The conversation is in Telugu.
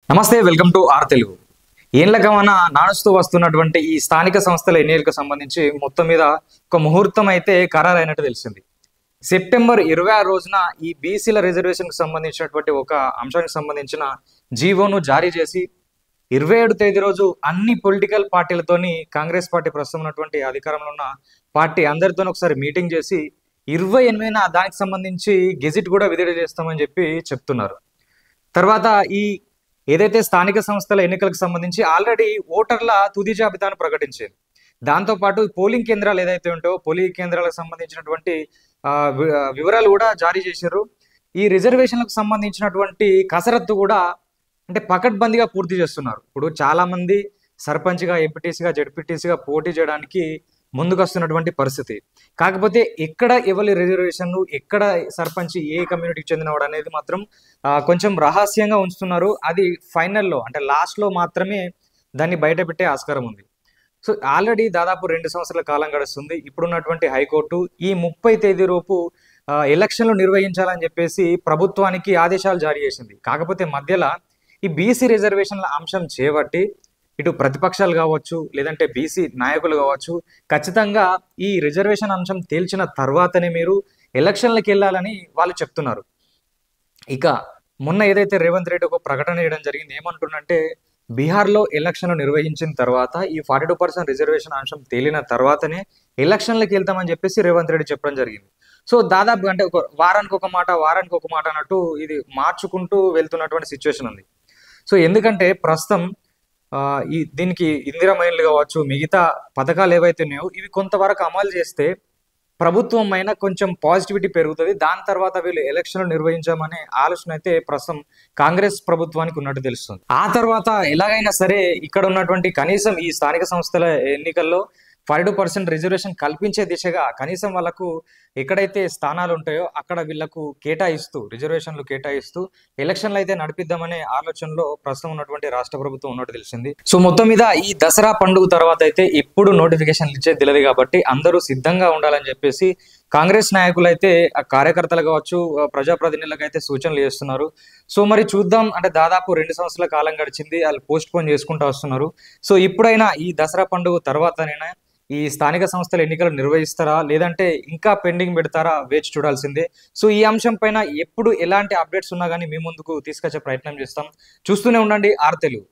నమస్తే, వెల్కమ్ టు ఆర్ తెలుగు. ఏళ్లకమన నానుస్తూ వస్తున్నటువంటి ఈ స్థానిక సంస్థల ఎన్నికలకు సంబంధించి మొత్తం మీద ఒక ముహూర్తం అయితే ఖరారైనట్టు తెలిసింది. సెప్టెంబర్ 26 రోజున ఈ బీసీల రిజర్వేషన్కి సంబంధించినటువంటి ఒక అంశానికి సంబంధించిన జీవోను జారీ చేసి 27 తేదీ రోజు అన్ని పొలిటికల్ పార్టీలతోని కాంగ్రెస్ పార్టీ ప్రస్తుతం ఉన్నటువంటి అధికారంలో ఉన్న పార్టీ అందరితోనూ ఒకసారి మీటింగ్ చేసి 28న దానికి సంబంధించి గెజిట్ కూడా విడుదల చేస్తామని చెప్తున్నారు. తర్వాత ఈ ఏదైతే స్థానిక సంస్థల ఎన్నికలకు సంబంధించి ఆల్రెడీ ఓటర్ల తుది జాబితాను ప్రకటించింది. దాంతోపాటు పోలింగ్ కేంద్రాలు ఏదైతే ఉంటాయో పోలింగ్ కేంద్రాలకు సంబంధించినటువంటి వివరాలు కూడా జారీ చేశారు. ఈ రిజర్వేషన్లకు సంబంధించినటువంటి కసరత్తు కూడా అంటే పకడ్బందీగా పూర్తి చేస్తున్నారు. ఇప్పుడు చాలా మంది సర్పంచ్గా, ఎంపీటీసీగా, జెడ్పీటీసీగా పోటీ చేయడానికి ముందుకొస్తున్నటువంటి పరిస్థితి. కాకపోతే ఎక్కడ ఎవరి రిజర్వేషన్లు, ఎక్కడ సర్పంచ్ ఏ కమ్యూనిటీకి చెందినవాడు అనేది మాత్రం కొంచెం రహస్యంగా ఉంచుతున్నారు. అది ఫైనల్లో అంటే లాస్ట్లో మాత్రమే దాన్ని బయట పెట్టే ఆస్కారం ఉంది. సో ఆల్రెడీ దాదాపు 2 సంవత్సరాల కాలం గడుస్తుంది. ఇప్పుడున్నటువంటి హైకోర్టు ఈ 30 తేదీ లోపు ఎలక్షన్లు నిర్వహించాలని చెప్పేసి ప్రభుత్వానికి ఆదేశాలు జారీ చేసింది. కాకపోతే మధ్యలో ఈ బీసీ రిజర్వేషన్ల అంశం చేపట్టి ఇటు ప్రతిపక్షాలు కావచ్చు, లేదంటే బీసీ నాయకులు కావచ్చు, ఖచ్చితంగా ఈ రిజర్వేషన్ అంశం తేల్చిన తర్వాతనే మీరు ఎలక్షన్లకు వెళ్ళాలని వాళ్ళు చెప్తున్నారు. ఇక మొన్న ఏదైతే రేవంత్ రెడ్డి ఒక ప్రకటన చేయడం జరిగింది, ఏమంటుందంటే బీహార్లో ఎలక్షన్లు నిర్వహించిన తర్వాత ఈ 42% రిజర్వేషన్ అంశం తేలిన తర్వాతనే ఎలక్షన్లకు వెళ్తామని చెప్పేసి రేవంత్ రెడ్డి చెప్పడం జరిగింది. సో దాదాపు అంటే ఒక వారానికి ఒక మాట అన్నట్టు ఇది మార్చుకుంటూ వెళ్తున్నటువంటి సిచ్యువేషన్ ఉంది. సో ఎందుకంటే ప్రస్తుతం దీనికి ఇందిరా మైన్లు కావచ్చు, మిగతా పథకాలు ఏవైతే ఉన్నాయో ఇవి కొంతవరకు అమలు చేస్తే ప్రభుత్వం అయినా కొంచెం పాజిటివిటీ పెరుగుతుంది. దాని తర్వాత వీళ్ళు ఎలక్షన్లు నిర్వహించామనే ఆలోచన అయితే ప్రస్తుతం కాంగ్రెస్ ప్రభుత్వానికి ఉన్నట్టు తెలుస్తుంది. ఆ తర్వాత ఎలాగైనా సరే ఇక్కడ ఉన్నటువంటి కనీసం ఈ స్థానిక సంస్థల ఎన్నికల్లో 42% రిజర్వేషన్ కల్పించే దిశగా కనీసం వాళ్ళకు ఎక్కడైతే స్థానాలు ఉంటాయో అక్కడ వీళ్లకు రిజర్వేషన్లు కేటాయిస్తూ ఎలక్షన్లు అయితే నడిపిద్దామనే ఆలోచనలో ప్రస్తుతం ఉన్నటువంటి రాష్ట్ర ప్రభుత్వం ఉన్నట్టు తెలిసింది. సో మొత్తం మీద ఈ దసరా పండుగ తర్వాత అయితే ఎప్పుడు నోటిఫికేషన్లు ఇచ్చేది తెలియదు కాబట్టి అందరూ సిద్ధంగా ఉండాలని చెప్పేసి కాంగ్రెస్ నాయకులు అయితే కార్యకర్తలు కావచ్చు, ప్రజాప్రతినిధులకు అయితే సూచనలు చేస్తున్నారు. సో మరి చూద్దాం, అంటే దాదాపు 2 సంవత్సరాల కాలం గడిచింది, వాళ్ళు పోస్ట్ పోన్ చేసుకుంటూ వస్తున్నారు. సో ఇప్పుడైనా ఈ దసరా పండుగ తర్వాతనైనా ఈ స్థానిక సంస్థల ఎన్నికలు నిర్వహిస్తారా, లేదంటే ఇంకా పెండింగ్ పెడతారా వేచి చూడాల్సిందే. సో ఈ అంశం పైన ఎప్పుడు ఎలాంటి అప్డేట్స్ ఉన్నా కానీ మీ ముందుకు తీసుకొచ్చే ప్రయత్నం చేస్తాం. చూస్తూనే ఉండండి ఆర్ తెలుగు.